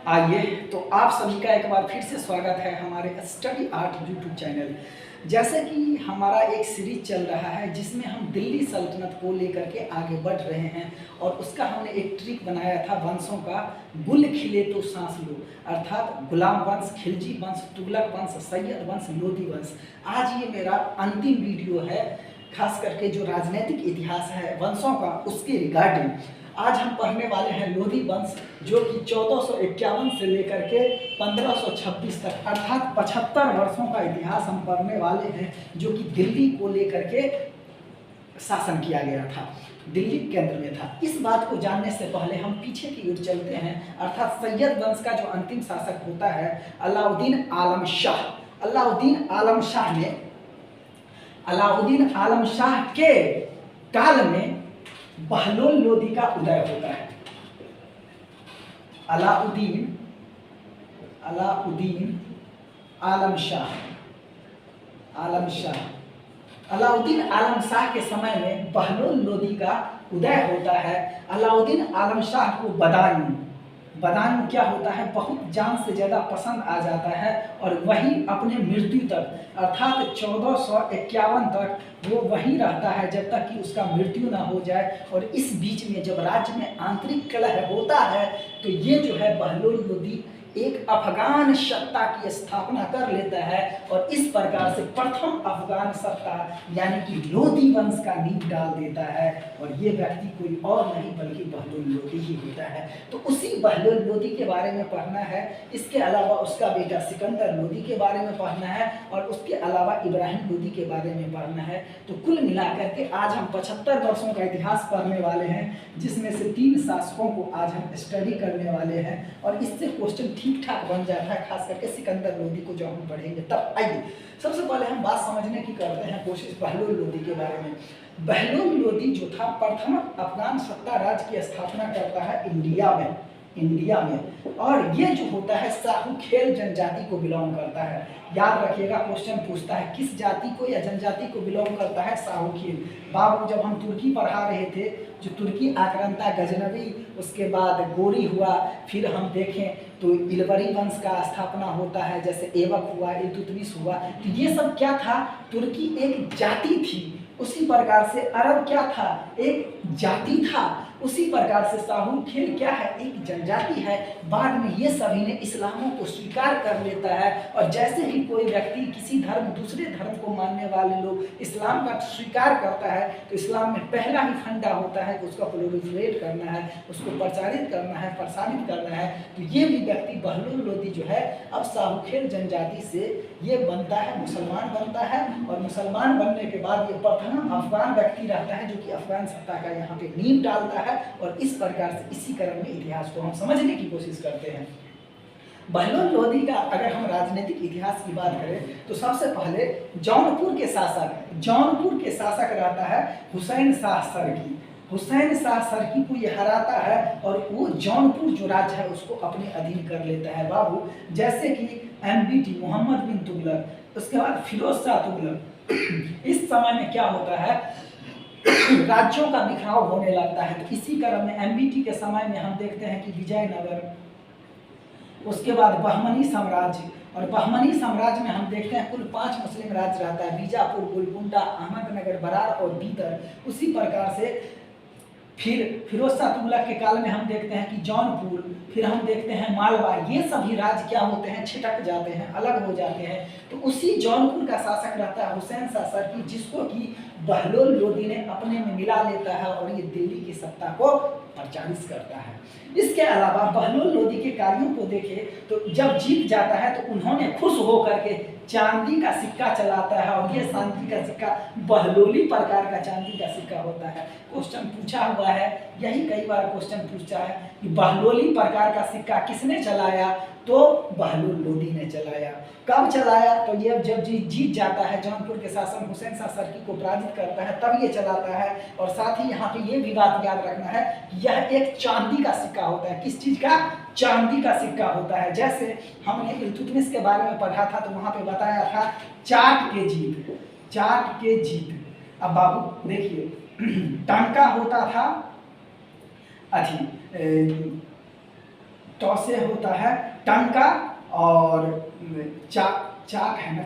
आइए तो आप सभी का एक बार फिर से स्वागत है हमारे स्टडी आर्ट यूट्यूब चैनल। जैसे कि हमारा एक सीरीज चल रहा है जिसमें हम दिल्ली सल्तनत को लेकर के आगे बढ़ रहे हैं और उसका हमने एक ट्रिक बनाया था वंशों का, गुल खिले तो सांस लो, अर्थात गुलाम वंश, खिलजी वंश, तुगलक वंश, सैयद वंश, लोधी वंश। आज ये मेरा अंतिम वीडियो है, खास करके जो राजनीतिक इतिहास है वंशों का उसके रिगार्डिंग। आज हम पढ़ने वाले हैं लोधी वंश, जो कि 1451 से लेकर के 1526 तक अर्थात 75 वर्षों का इतिहास हम पढ़ने वाले हैं, जो कि दिल्ली को लेकर के शासन किया गया था, दिल्ली केंद्र में था। इस बात को जानने से पहले हम पीछे की ओर चलते हैं, अर्थात सैयद वंश का जो अंतिम शासक होता है अलाउद्दीन आलम शाह। अलाउद्दीन आलम शाह के काल में बहलोल लोधी का उदय होता है। अलाउद्दीन आलम शाह अलाउद्दीन आलम शाह के समय में बहलोल लोधी का उदय होता है। अलाउद्दीन आलम शाह को बदायूं क्या होता है, बहुत जान से ज़्यादा पसंद आ जाता है और वही अपने मृत्यु तक अर्थात 1451 तक वो वहीं रहता है जब तक कि उसका मृत्यु ना हो जाए। और इस बीच में जब राज्य में आंतरिक कलह होता है तो ये जो है बहलोल लोधी एक अफगान सत्ता की स्थापना कर लेता है और इस प्रकार से प्रथम अफगान सत्ता यानी कि लोधी वंश का नींव डाल देता है। और ये व्यक्ति कोई और नहीं बल्कि बहलोल लोधी ही होता है। तो उसी बहलोल लोधी के बारे में पढ़ना है। इसके अलावा उसका बेटा सिकंदर लोधी के बारे में पढ़ना है और उसके अलावा इब्राहिम लोधी के बारे में पढ़ना है। तो कुल मिलाकर के आज हम 75 वर्षों का इतिहास पढ़ने वाले हैं, जिसमें से 3 शासकों को आज हम स्टडी करने वाले हैं और इससे क्वेश्चन ठीक ठाक बन जाता है, खास करके सिकंदर लोधी को जो हम पढ़ेंगे तब। आइए सबसे पहले हम बात समझने की करते हैं कोशिश बहलोल लोधी के बारे में। बहलोल लोधी जो था प्रथम अफगान सत्ता राज्य की स्थापना करता है इंडिया में और ये जो होता है साहूखेल जनजाति को बिलोंग करता है। याद रखिएगा, क्वेश्चन पूछता है किस जाति को या जनजाति को बिलोंग करता है, साहूखेल। बाबू जब हम तुर्की पढ़ा रहे थे, जो तुर्की आक्रांता, गजनवी, उसके बाद गोरी हुआ, फिर हम देखें तो इलवरी वंश का स्थापना होता है, जैसे ऐबक हुआ, इल्तुतमिश हुआ। तो ये सब क्या था, तुर्की एक जाति थी। उसी प्रकार से अरब क्या था, एक जाति था। उसी प्रकार से साहूखेल क्या है, एक जनजाति है। बाद में ये सभी ने इस्लामों को स्वीकार कर लेता है और जैसे ही कोई व्यक्ति किसी धर्म दूसरे धर्म को मानने वाले लोग इस्लाम का स्वीकार करता है तो इस्लाम में पहला ही फंडा होता है कि उसका प्रोलिफरेट करना है, उसको प्रचारित करना है, प्रसारित करना है। तो ये भी व्यक्ति बहलोल लोधी जो है अब साहूखेल जनजाति से ये बनता है, मुसलमान बनता है और मुसलमान बनने के बाद ये प्रथम अफगान व्यक्ति रहता है जो कि अफगान सत्ता का यहाँ पे नींव डालता है। और इस प्रकार से इसी क्रम में इतिहास को हम समझने की कोशिश करते हैं। बहलोल लोधी का अगर हम राजनीतिक इतिहास की बात करें तो सबसे पहले जौनपुर के शासक रहता है हुसैन शाह सरकी। हुसैन शाह सरकी को ये हराता है और वो जौनपुर जो राज्य है उसको अपने अधीन कर लेता है बाबू। जैसे कि MBT मोहम्मद बिन तुगलक, उसके बाद फिरोज शाह तुगलक। इस समय में क्या होता है, राज्यों का बिखराव होने लगता है। तो इसी क्रम में MBT के समय में हम देखते हैं कि विजयनगर, उसके बाद बहमनी साम्राज्य, और बहमनी साम्राज्य में हम देखते हैं कुल 5 मुस्लिम राज्य रहता है, बीजापुर, गोलकुंडा, अहमदनगर, बरार और बीदर। उसी प्रकार से फिर फिरोज शाह तुगलक के काल में हम देखते हैं कि जौनपुर, फिर हम देखते हैं मालवा। ये सभी राज्य क्या होते हैं, छिटक जाते हैं, अलग हो जाते हैं। तो उसी जौनपुर का शासक रहता है हुसैन शाह सरकी, जिसको कि बहलोल लोधी ने अपने में मिला लेता है और ये दिल्ली की सत्ता को प्रचारित करता है। इसके अलावा बहलोल लोधी के कार्यों को देखें तो जब जीत जाता है तो उन्होंने खुश होकर के चांदी का सिक्का चलाता है और ये चांदी का सिक्का बहलोली प्रकार का चांदी का सिक्का होता है। क्वेश्चन पूछा हुआ है, यही कई बार क्वेश्चन पूछा है कि बहलोली प्रकार का सिक्का किसने चलाया, तो बहलोल लोधी ने चलाया। कब चलाया, तो ये जब जीत जाता है, जौनपुर के शासन हुसैन शाह सरकी को पराजित करता है, तब ये चलाता है। और साथ ही यहाँ पे ये भी बात याद रखना है, यह एक चांदी का सिक्का होता है। किस चीज का, चांदी का सिक्का होता है। जैसे हमने इल्तुतमिश के बारे में पढ़ा था तो वहाँ पे बताया था चाट के जीत। अब बाबू देखिए, टांका होता था टॉ से होता है टंका, और चाक है ना,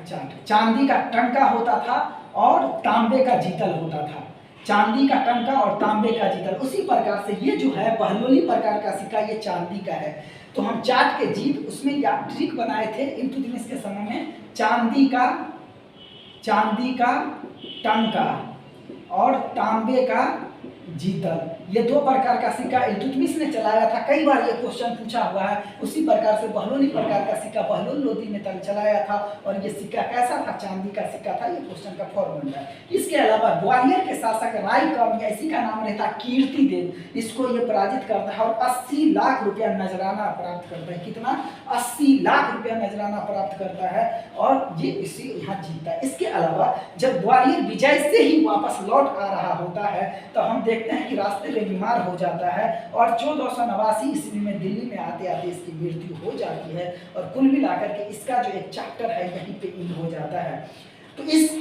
चांदी का टंका होता था और तांबे का जीतल होता था। चांदी का टंका और तांबे का जीतल। उसी प्रकार से ये जो है बहलोली प्रकार का सिक्का ये चांदी का है। तो हम चाट के जीत उसमें या ट्रिक बनाए थे इल्तुतमिश के समय में, चांदी का टंका और तांबे का जीतल, ये दो प्रकार का सिक्का इल्तुतमिश ने चलाया था। कई बार ये क्वेश्चन पूछा हुआ है। उसी प्रकार से बहलोली प्रकार का सिक्का बहलोल लोदी ने चलाया था, और ये सिक्का कैसा था? चांदी का सिक्का था। ये क्वेश्चन का फॉर्मूला है। इसके अलावा ग्वालियर के शासक राय कर्ण, या इसी का नाम रहता कीर्ति देव, इसको ये पराजित करता है और 80 लाख रुपया नजराना प्राप्त करता है। कितना? 80 लाख रुपया नजराना प्राप्त करता है, और ये इसी यहाँ जीतता है। इसके अलावा जब ग्वालियर विजय से ही वापस लौट आ रहा होता है तो हम देखते हैं कि रास्ते में बीमार हो जाता है, और 1489 ईस्वी में दिल्ली में आते आते इसकी मृत्यु हो जाती है। और कुल मिलाकर के इसका जो एक चैप्टर है यहीं पे एंड हो जाता है। तो इस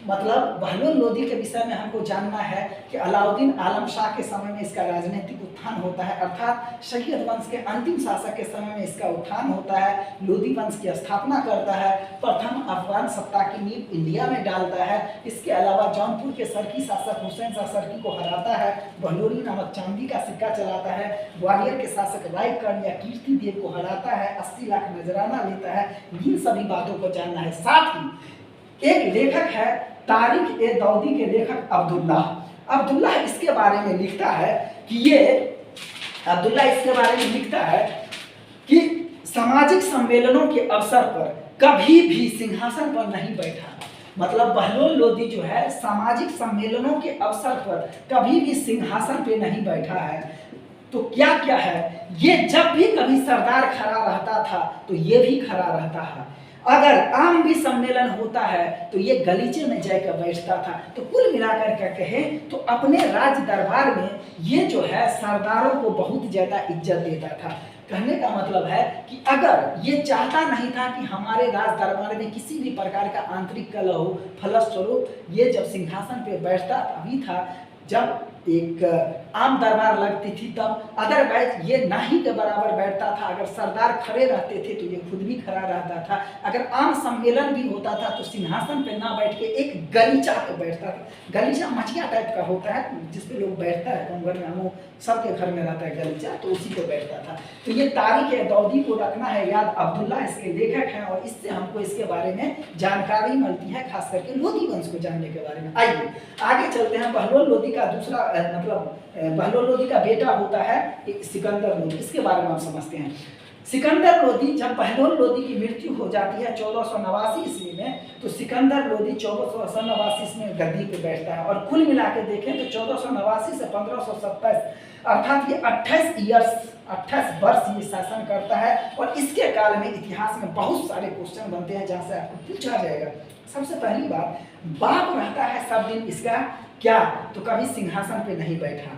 मतलब बहलोल लोदी के विषय में हमको जानना है कि अलाउद्दीन आलम शाह के समय में इसका राजनीतिक उत्थान होता है, अर्थात सैयद वंश के अंतिम शासक के समय में इसका उत्थान होता है। लोदी वंश की स्थापना करता है, प्रथम अफगान सत्ता की नींव इंडिया में डालता है। इसके अलावा जौनपुर के सरकी शासक हुसैन शाह सरकी को हराता है, बहलोली नामक चांदी का सिक्का चलाता है, ग्वालियर के शासक राय कर्ण या कीर्ति देव को हराता है, 80 लाख नजराना लेता है। इन सभी बातों को जानना है। साथ ही एक लेखक है तारिक-ए-दौदी के लेखक अब्दुल्ला इसके बारे में लिखता है कि ये अब्दुल्ला इसके बारे में लिखता है कि सामाजिक सम्मेलनों के अवसर पर कभी भी सिंहासन पर नहीं बैठा। मतलब बहलोल लोदी जो है सामाजिक सम्मेलनों के अवसर पर कभी भी सिंहासन पे नहीं बैठा है। तो क्या क्या है? ये जब भी कभी सरदार खड़ा रहता था तो ये भी खड़ा रहता है। अगर आम भी सम्मेलन होता है तो ये गलीचे में जाकर बैठता था। तो कुल मिलाकर के कहें तो अपने राज दरबार में ये जो है सरदारों को बहुत ज़्यादा इज्जत देता था। कहने का मतलब है कि अगर ये चाहता नहीं था कि हमारे राज दरबार में किसी भी प्रकार का आंतरिक कलह हो, फलस्वरूप ये जब सिंहासन पे बैठता अभी था जब एक आम दरबार लगती थी तब, अदरवाइज ये नाही के बराबर बैठता था। अगर सरदार खड़े रहते थे तो ये खुद भी खड़ा रहता था। अगर आम सम्मेलन भी होता था तो सिंहासन पे ना बैठ के एक गलीचा पे बैठता था। गलीचा मछिया टाइप का होता है जिसपे लोग बैठता है, कम घर में हम सबके घर में रहता है गलीचा, तो उसी पे बैठता था। तो ये तारिक-ए-दौदी को रखना है याद। अब्दुल्ला इसके लेखक हैं और इससे हमको इसके बारे में जानकारी मिलती है, खास करके लोदी वंश को जानने के बारे में। आइए आगे चलते हैं। बहलोल लोदी का दूसरा मतलब बहलोल लोदी का बेटा होता है सिकंदर लोदी। इसके बारे में हम समझते हैं। सिकंदर लोदी, जब बहलोल लोदी की मृत्यु हो जाती है 1489 ईस्वी में, तो सिकंदर लोदी 1489 ईस्वी में गद्दी पे बैठता है। और कुल मिला के देखें तो 1489 से 1527 अर्थात ये 28 वर्ष ये शासन करता है। और इसके काल में इतिहास में बहुत सारे क्वेश्चन बनते हैं जहाँ से आपको पूछा जाएगा। सबसे पहली बात, बाप रहता है सब दिन इसका क्या? तो कभी सिंहासन पे नहीं बैठा,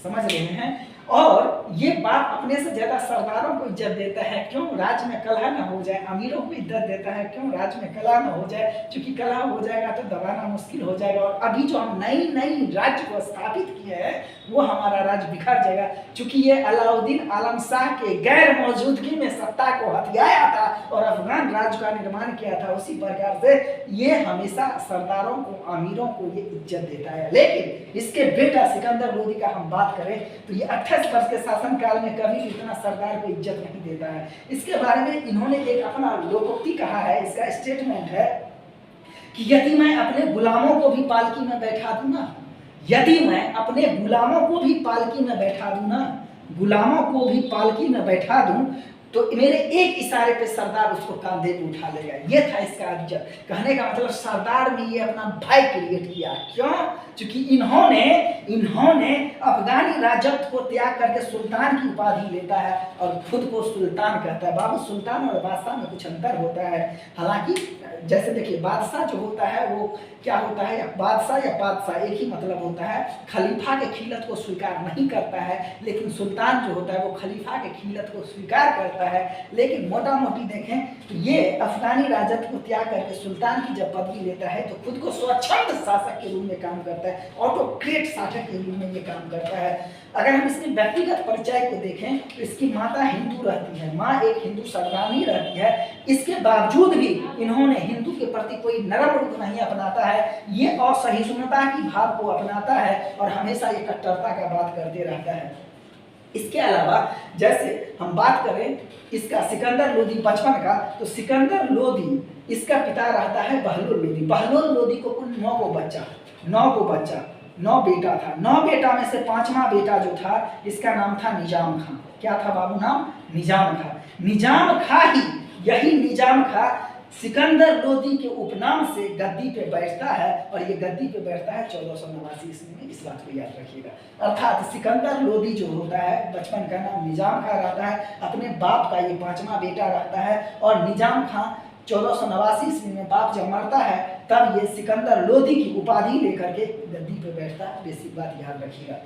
समझ रहे हैं। और ये बाप अपने से ज्यादा सरदारों को इज्जत देता है। क्यों? राज्य में कलह न हो जाए। अमीरों को इज्जत देता है। क्यों? राज्य में कलह न हो जाए, क्योंकि कलह हो जाएगा तो दबाना मुश्किल हो जाएगा। और अभी जो हम नई राज्य को स्थापित किए हैं वो हमारा राज्य बिखर जाएगा। क्योंकि ये अलाउद्दीन आलम शाह के गैर मौजूदगी में सत्ता को हथियाया था और अफगान राज्य का निर्माण किया था। उसी प्रकार से ये हमेशा सरदारों को, अमीरों को ये इज्जत देता है। लेकिन इसके बेटा सिकंदर लोदी का हम बात करें तो ये 28 वर्ष के शासन काल में कभी भी इतना सरदार को इज्जत नहीं देता है। इसके बारे में इन्होंने एक अपना लोकोक्ति कहा है, इसका स्टेटमेंट है कि यदि मैं अपने गुलामों को भी पालकी में बैठा दूं ना, यदि मैं अपने गुलामों को भी पालकी में बैठा दूं ना, गुलामों को भी पालकी में बैठा दूं तो मेरे एक इशारे पे सरदार उसको कांधे पे उठा लेगा। ये था इसका इज्जत। कहने का मतलब सरदार में ये अपना भाई क्रिएट किया। क्यों? क्योंकि इन्होंने अफगानी राजत्व को त्याग करके सुल्तान की उपाधि लेता है और खुद को सुल्तान कहता है। बाबू, सुल्तान और बादशाह में कुछ अंतर होता है। हालांकि जैसे देखिए, बादशाह जो होता है वो क्या होता है, बादशाह या बादशाह एक ही मतलब होता है। खलीफा के खिलत को स्वीकार नहीं करता है, लेकिन सुल्तान जो होता है वो खलीफा के खिलत को स्वीकार करता होता है। लेकिन मोटा मोटी देखें तो ये अफगानी राजत्व को त्याग करके सुल्तान की जब पदवी लेता है तो खुद को स्वच्छंद शासक के रूप में काम करता है, ऑटोक्रेट शासक के रूप में ये काम करता है। अगर हम इसके व्यक्तिगत परिचय को देखें तो इसकी माता हिंदू रहती है, माँ एक हिंदू सरदारनी रहती है। इसके बावजूद भी इन्होंने हिंदू के प्रति कोई नरम रूप नहीं अपनाता है, ये असहिष्णुता की भाव को अपनाता है और हमेशा ये कट्टरता का बात करते रहता है। इसके अलावा जैसे हम बात करें इसका सिकंदर लोदी बचपन का, तो सिकंदर लोदी इसका पिता रहता है बहलोल लोदी। बहलोल लोदी को कुल 9 बेटा था। 9 बेटा में से 5वां बेटा जो था इसका नाम था निजाम खां। क्या था बाबू नाम? निजाम खां। निजाम खां ही, यही निजाम खां सिकंदर लोदी के उपनाम से गद्दी पे बैठता है और ये गद्दी पे बैठता है 1489 ईस्वी में। इस बात को याद रखिएगा। अर्थात सिकंदर लोदी जो होता है बचपन का नाम निजाम खां रहता है, अपने बाप का ये 5वां बेटा रहता है और निजाम खां 1489 ईस्वी में बाप जब मरता है तब ये सिकंदर लोदी की उपाधि लेकर के गद्दी पे बैठता है। बेसिक बात याद रखिएगा।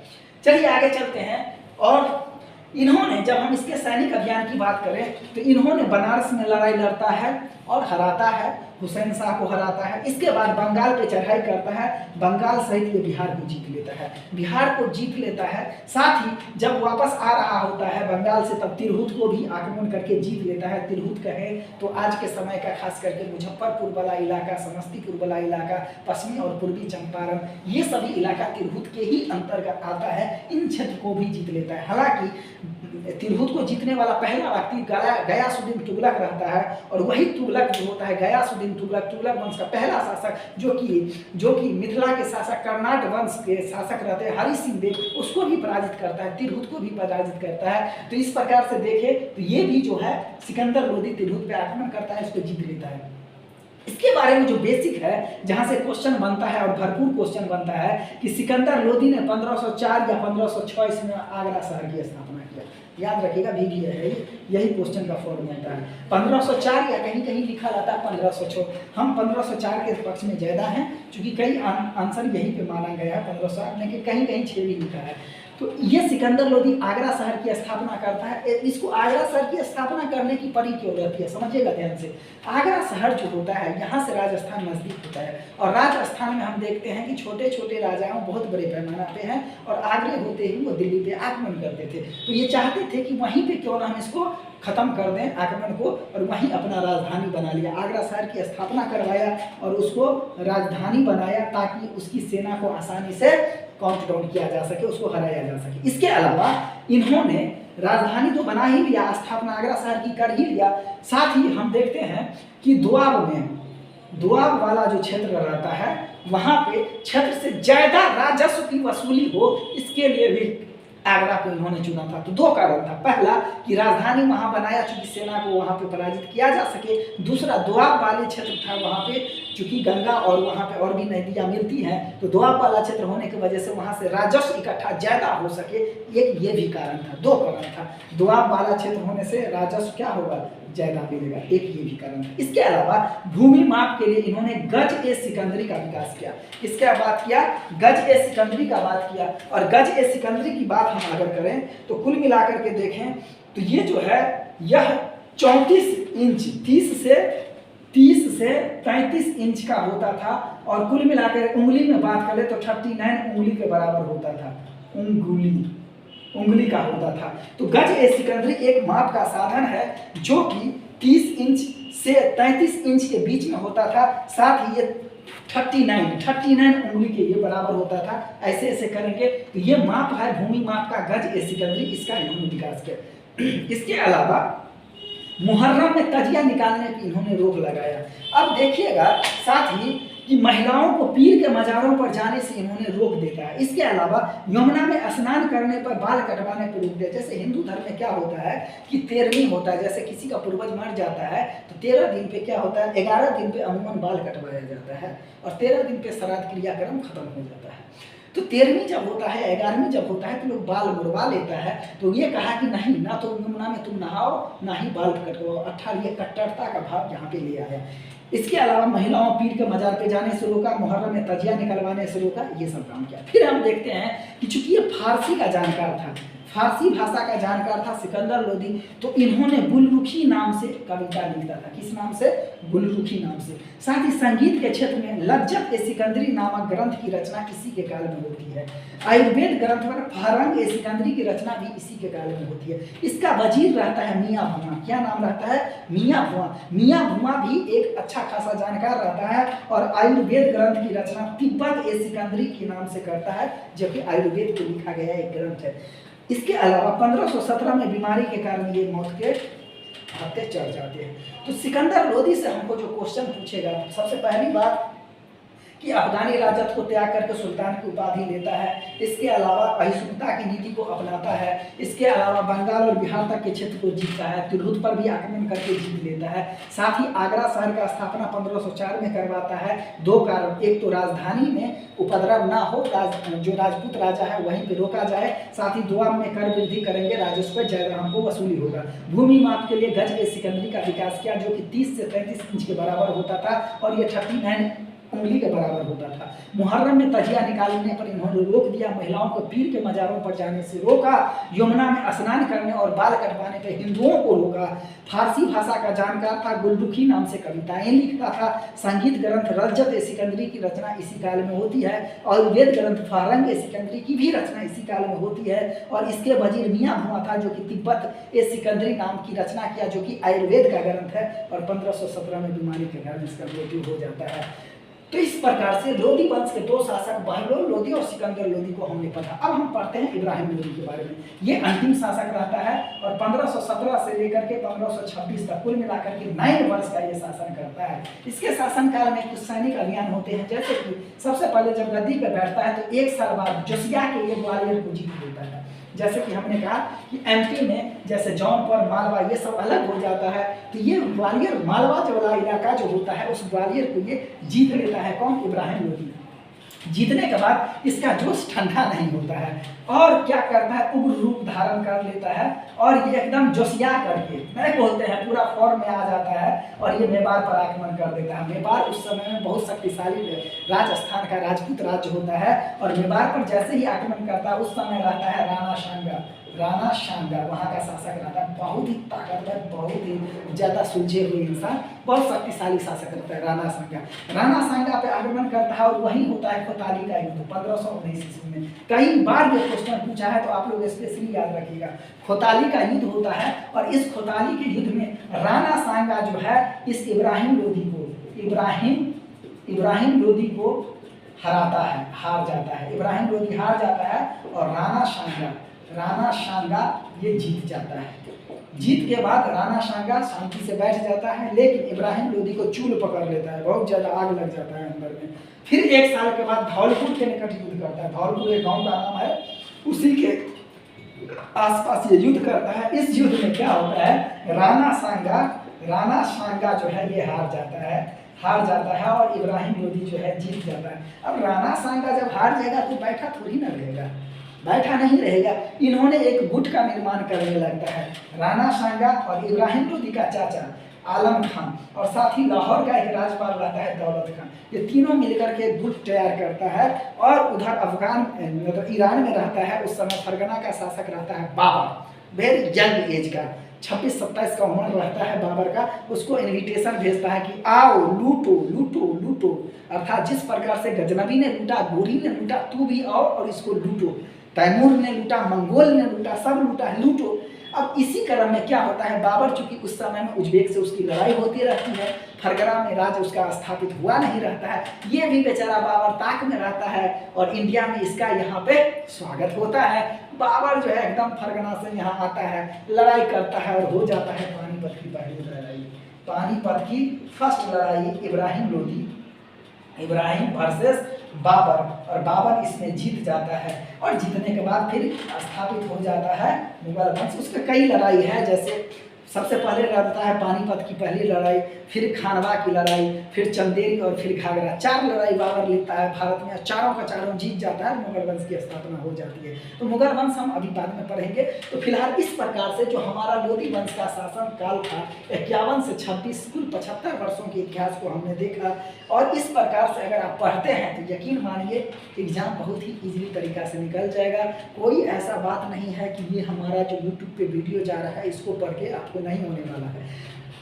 चलिए आगे चलते हैं। और इन्होंने, जब हम इसके सैनिक अभियान की बात करें तो इन्होंने बनारस में लड़ाई लड़ता है और हराता है, हुसैन शाह को हराता है। इसके बाद बंगाल पे चढ़ाई करता है, बंगाल सहित ये बिहार को जीत लेता है। बिहार को जीत लेता है, साथ ही जब वापस आ रहा होता है बंगाल से तब तिरहुत को भी आक्रमण करके जीत लेता है। तिरहुत कहे तो आज के समय का खास करके मुजफ्फरपुर वाला इलाका, समस्तीपुर वाला इलाका, पश्चिमी और पूर्वी चंपारण, ये सभी इलाका तिरहुत के ही अंतर्गत आता है। इन क्षेत्र को भी जीत लेता है। हालांकि तिरहुत को जीतने वाला पहला व्यक्ति गयासुद्दीन तुगलक रहता है और वही तुगलक जो होता है गयासुद्दीन तुगलक, तुगलक वंश का पहला शासक जो कि मिथिला के शासक, कर्नाटक वंश के शासक रहते हैं हरि सिंह देव, उसको भी पराजित करता है, तिरहुत को भी पराजित करता है। तो इस प्रकार से देखें तो ये भी जो है सिकंदर लोदी तिरहुत पे आक्रमण करता है, इसको जीत लेता है। इसके बारे में जो बेसिक है, जहां से क्वेश्चन बनता है और भरपूर क्वेश्चन बनता है कि सिकंदर लोदी ने 1504 या 1506 ईस्वी में आगरा शहर की स्थापना किया। याद रखिएगा, भी है यही क्वेश्चन का फॉर्म होता है। 1504 या कहीं कहीं लिखा रहता है 1506। हम 1504 के पक्ष में ज़्यादा हैं, क्योंकि कई आंसर यहीं पे माना गया है 1504, लेकिन कहीं कहीं 6 भी लिखा है। तो ये सिकंदर लोदी आगरा शहर की स्थापना करता है। इसको आगरा शहर की स्थापना करने की पड़ी क्यों रहती है, समझिएगा ध्यान से। आगरा शहर जो होता है यहाँ से राजस्थान नजदीक होता है और राजस्थान में हम देखते हैं कि छोटे छोटे राजाओं बहुत बड़े पैमाना पे हैं और आगरे होते ही वो दिल्ली पे आक्रमण करते थे। तो ये चाहते थे कि वहीं पे क्यों ना हम इसको खत्म कर दें आक्रमण को, और वहीं अपना राजधानी बना लिया। आगरा शहर की स्थापना करवाया और उसको राजधानी बनाया ताकि उसकी सेना को आसानी से काउंट डाउन किया जा सके, उसको हराया जा सके। इसके अलावा इन्होंने राजधानी तो बना ही लिया, स्थापना आगरा शहर की कर ही लिया, साथ ही हम देखते हैं कि दोआब वाला जो क्षेत्र रहता है वहाँ पे क्षेत्र से ज़्यादा राजस्व की वसूली हो, इसके लिए भी आगरा को इन्होंने चुना था। तो 2 कारण था। पहला कि राजधानी वहाँ बनाया चूंकि सेना को वहाँ पे पराजित किया जा सके। दूसरा, दोआब वाले क्षेत्र था वहाँ पे, चूंकि गंगा और वहाँ पे और भी नदियाँ मिलती हैं, तो दोआब वाला क्षेत्र होने की वजह से वहाँ से राजस्व इकट्ठा ज़्यादा हो सके, एक ये भी कारण था। 2 कारण था। दोआब वाला क्षेत्र होने से राजस्व क्या होगा, ज़्यादा मिलेगा, एक ये भी कारण था। इसके अलावा भूमि माप के लिए इन्होंने गज ए सिकंदरी का विकास किया। इसका बात किया, गज ए सिकंदरी का बात किया। और गज ए सिकंदरी की बात हम अगर करें तो कुल मिलाकर के देखें तो ये जो है यह 34 इंच 30 से 33 इंच का होता था और कुल मिलाकर उंगली में बात करें तो 39 उंगली के बराबर होता था। उंगली का होता था। तो गज ए सिकंदरी एक माप का साधन है जो कि 30 इंच से 33 इंच के बीच में होता था। साथ ही ये 39 उंगली के ये बराबर होता था। ऐसे ऐसे करेंगे तो ये माप है भूमि माप का गज ए सिकंदरी, इसका इन्होंने विकास किया। इसके अलावा मुहर्रम में तजिया निकालने की इन्होंने रोक लगाया। अब देखिएगा साथ ही कि महिलाओं को पीर के मज़ारों पर जाने से इन्होंने रोक देता है। इसके अलावा यमुना में स्नान करने पर बाल कटवाने पर रोक दिया। जैसे हिंदू धर्म में क्या होता है कि 13वीं होता है, जैसे किसी का पूर्वज मर जाता है तो 13 दिन पे क्या होता है, 11 दिन पे अमूमन बाल कटवाया जाता है और 13 दिन पे श्राद्ध क्रियाक्रम खत्म हो जाता है। तो 13वीं जब होता है, 11वीं जब होता है तो लोग बाल मुड़वा लेता है। तो ये कहा कि नहीं, ना तो यमुना में तुम नहाओ ना ही बाल कटवाओ, अर्थात ये कट्टरता का भाव यहाँ पे ले आया। इसके अलावा महिलाओं पीर के मजार पे जाने से रोका, मुहर्रम में तजिया निकलवाने से रोका, ये सब काम किया। फिर हम देखते हैं कि चूंकि ये फारसी का जानकार था, फारसी भाषा का जानकार था सिकंदर लोदी, तो इन्होंने गुलरुखी नाम से कविता लिखता था। किस नाम से? गुलरुखी नाम से। साथ ही संगीत के क्षेत्र में लज्जत ए सिकंदरी नामक ग्रंथ की रचना इसी के काल में होती है। आयुर्वेद ग्रंथ पर फहरंग ए सिकंदरी की रचना भी इसी के काल में होती है। इसका वजीर रहता है मियाँ भुआ। क्या नाम रहता है? मियाँ भुआ। मियाँ भुआ भी एक अच्छा खासा जानकार रहता है और आयुर्वेद ग्रंथ की रचना तिब्बत ए सिकंदरी के नाम से करता है, जो कि आयुर्वेद को लिखा गया एक ग्रंथ है। इसके अलावा 1517 में बीमारी के कारण ये मौत के हत्थे चढ़ जाते हैं। तो सिकंदर लोदी से हमको जो क्वेश्चन पूछेगा, सबसे पहली बात कि अफगानी राजत्व को त्याग करके सुल्तान की उपाधि लेता है। इसके अलावा अहिंसुकता की नीति को अपनाता है। इसके अलावा बंगाल और बिहार तक के क्षेत्र को जीतता है। तिरहुत पर भी आक्रमण करके जीत लेता है। साथ ही आगरा शहर का स्थापना 1504 में करवाता है। दो कारण, एक तो राजधानी में उपद्रव ना हो, जो राजपूत राजा है वहीं पे रोका जाए, साथ ही दुआ में कर वृद्धि करेंगे, राजस्व जयराम को वसूली होगा। भूमि माप के लिए गज ए सिकंदरी का विकास किया, जो कि 30 से 33 इंच के बराबर होता था और ये 39 उंगली के बराबर होता था। मुहर्रम में तजिया निकालने पर इन्होंने रोक दिया। महिलाओं को पीर के मजारों पर जाने से रोका। यमुना में स्नान करने और बाल कटवाने पर हिंदुओं को रोका। फारसी भाषा का जानकार था। गुलरुखी नाम से कविताएं लिखता था। संगीत ग्रंथ लज्जत ए सिकंदरी की रचना इसी काल में होती है और वेद ग्रंथ फहरंग ए सिकंदरी की भी रचना इसी काल में होती है। और इसके वजीर मियाँ भुआ था, जो कि तिब्बत ए सिकंदरी नाम की रचना किया, जो कि आयुर्वेद का ग्रंथ है। और 1517 में बीमारी के कारण इसका मृत्यु हो जाता है। तो इस प्रकार से लोदी वंश के दो शासक बहलोल लोदी और सिकंदर लोदी को हमने पढ़ा। अब हम पढ़ते हैं इब्राहिम लोदी के बारे में। ये अंतिम शासक रहता है और 1517 से लेकर के 1526 तक कुल मिलाकर के 9 वर्ष का ये शासन करता है। इसके शासनकाल में कुछ सैनिक अभियान होते हैं, जैसे कि सबसे पहले जब गद्दी पर बैठता है तो 1 साल बाद जोसिया के लिए ग्वालियर को जीत लेता है। जैसे कि हमने कहा कि एमपी में जैसे जौनपुर, मालवा ये सब अलग हो जाता है, तो ये ग्वालियर मालवा जो वाला इलाका जो होता है उस ग्वालियर को ये जीत लेता है। कौन? इब्राहिम लोदी। जीतने के बाद इसका जोश ठंडा नहीं होता है और क्या करता है, उग्र रूप धारण कर लेता है और ये एकदम जोशिया करके नहीं बोलते हैं, पूरा फॉर्म में आ जाता है और ये मेवाड़ पर आक्रमण कर देता है। मेवाड़ उस समय में बहुत शक्तिशाली राजस्थान का राजपूत राज्य होता है और मेवाड़ पर जैसे ही आक्रमण करता है उस समय रहता है राणा सांगा। राणा सांगा वहाँ का शासक रहता है, बहुत ही ताकतवर, बहुत ही ज़्यादा सुलझे हुए इंसान, बहुत शक्तिशाली शासक रहता है राणा सांगा। राणा सांगा पे आक्रमण करता है और वहीं होता है खोताली का युद्ध 1519 ईस्वी में। कई बार ये क्वेश्चन पूछा है तो आप लोग स्पेशली याद रखिएगा। खोताली का युद्ध होता है और इस खोताली के युद्ध में राणा सांगा जो है इस इब्राहिम लोदी को हराता है, हार जाता है। इब्राहिम लोदी हार जाता है और राणा सांगा ये जीत जाता है। जीत के बाद राणा सांगा शांति से बैठ जाता है, लेकिन इब्राहिम लोदी को चूल पकड़ लेता है, बहुत ज़्यादा आग लग जाता है अंदर में। फिर 1 साल के बाद धौलपुर के निकट युद्ध करता है। धौलपुर एक गाँव का नाम है, उसी के आसपास ये युद्ध करता है। इस युद्ध में क्या होता है, राणा सांगा जो है ये हार जाता है और इब्राहिम लोदी जो है जीत जाता है। अब राणा सांगा जब हार जाएगा तो बैठा नहीं रहेगा। इन्होंने एक गुट का निर्माण करने लगता है। राणा सांगा और इब्राहिम लोदी का चाचा आलम खान और साथ ही लाहौर का एक राजपाल रहता है दौलत खान, ये तीनों मिलकर के एक गुट तैयार करता है। और उधर मतलब ईरान में रहता है उस समय फरगना का शासक रहता है बाबर, वेरी यंग एज का, 26-27 का उम्र रहता है बाबर का। उसको इन्विटेशन भेजता है कि आओ लूटो, अर्थात जिस प्रकार से गजनबी ने लूटा, गोरी ने लूटा, तू भी आओ और इसको लूटो। तैमूर ने लूटा, मंगोल ने लूटा, सब लूटा, लूटो। अब इसी क्रम में क्या होता है, बाबर चूंकि उस समय में उज्बेक से उसकी लड़ाई होती रहती है, फरगना में राज्य उसका स्थापित हुआ नहीं रहता है, ये भी बेचारा बाबर ताक में रहता है और इंडिया में इसका यहाँ पे स्वागत होता है। बाबर जो है एकदम फरगना से यहाँ आता है, लड़ाई करता है और हो जाता है पानीपत की पहली लड़ाई, पानीपत की फर्स्ट लड़ाई इब्राहिम वर्सेस बाबर, और बाबर इसमें जीत जाता है। और जीतने के बाद फिर स्थापित हो जाता है मुगल वंश। उसका कई लड़ाई है, जैसे सबसे पहले रहता है पानीपत की पहली लड़ाई, फिर खानवा की लड़ाई, फिर चंदेरी और फिर घाघरा। 4 लड़ाई बाबर लेता है भारत में, चारों का चारों जीत जाता है, मुगल वंश की स्थापना हो जाती है। तो मुगल वंश हम अभी बाद में पढ़ेंगे। तो फिलहाल इस प्रकार से जो हमारा लोधी वंश का शासन काल था 51 से 26 कुल 75 वर्षों के इतिहास को हमने देखा। और इस प्रकार से अगर आप पढ़ते हैं तो यकीन मानिए एग्जाम बहुत ही ईजिली तरीका से निकल जाएगा। कोई ऐसा बात नहीं है कि ये हमारा जो यूट्यूब पे वीडियो जा रहा है इसको पढ़ के आपको नहीं होने वाला है।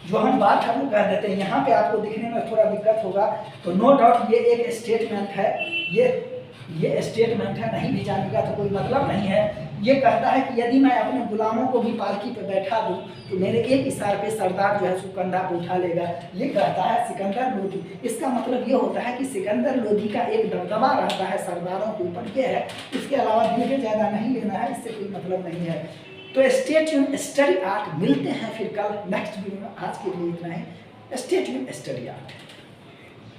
जो हम बात है वो कर देते हैं। यहाँ पे आपको दिखने में थोड़ा दिक्कत होगा, तो नो डाउट ये एक स्टेटमेंट है, ये स्टेटमेंट है, नहीं भी जानेगा तो कोई मतलब नहीं है। ये कहता है कि यदि मैं अपने गुलामों को भी पालकी पे बैठा दूं तो मेरे एक इशारे पे सरदार जो है उसको कंधा पे उठा लेगा। ये कहता है सिकंदर लोधी। इसका मतलब ये होता है कि सिकंदर लोधी का एक दबदबा रहता है सरदारों के ऊपर, ये है। इसके अलावा दिल के ज़्यादा नहीं लेना है, इससे कोई मतलब नहीं है। तो स्टे ट्यून, स्टडी आर्ट। मिलते हैं फिर कल नेक्स्ट वीडियो में। आज के लिए इतना ही। Stay tune, study art.